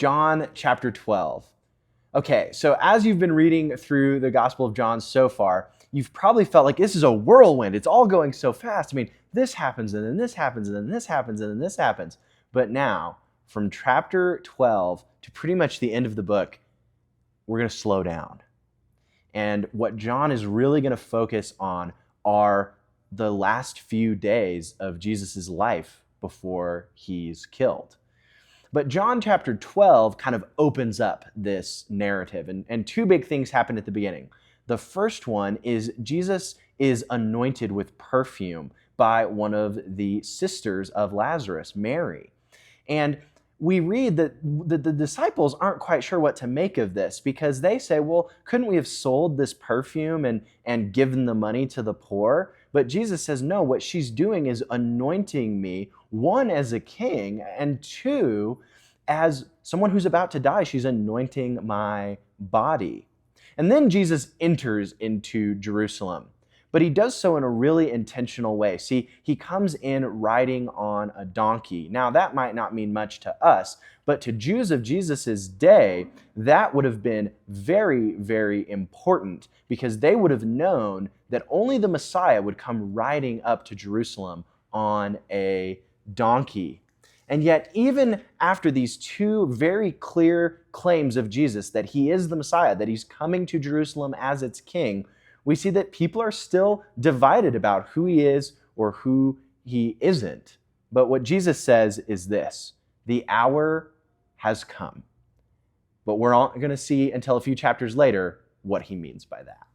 John chapter 12. Okay, so as you've been reading through the Gospel of John so far, you've probably felt like this is a whirlwind. It's all going so fast. I mean, this happens, and then this happens, and then this happens, and then this happens. But now, from chapter 12 to pretty much the end of the book, we're going to slow down. And what John is really going to focus on are the last few days of Jesus' life before he's killed. But John chapter 12 kind of opens up this narrative, and two big things happen at the beginning. The first one is Jesus is anointed with perfume by one of the sisters of Lazarus, Mary. And we read that the disciples aren't quite sure what to make of this because they say, well, couldn't we have sold this perfume and given the money to the poor? But Jesus says, no, what she's doing is anointing me, one, as a king, and two, as someone who's about to die. She's anointing my body. And then Jesus enters into Jerusalem. But he does so in a really intentional way. See, he comes in riding on a donkey. Now, that might not mean much to us, but to Jews of Jesus' day, that would have been very, very important because they would have known that only the Messiah would come riding up to Jerusalem on a donkey. And yet, even after these two very clear claims of Jesus that he is the Messiah, that he's coming to Jerusalem as its king, we see that people are still divided about who he is or who he isn't. But what Jesus says is this: the hour has come. But we're not going to see until a few chapters later what he means by that.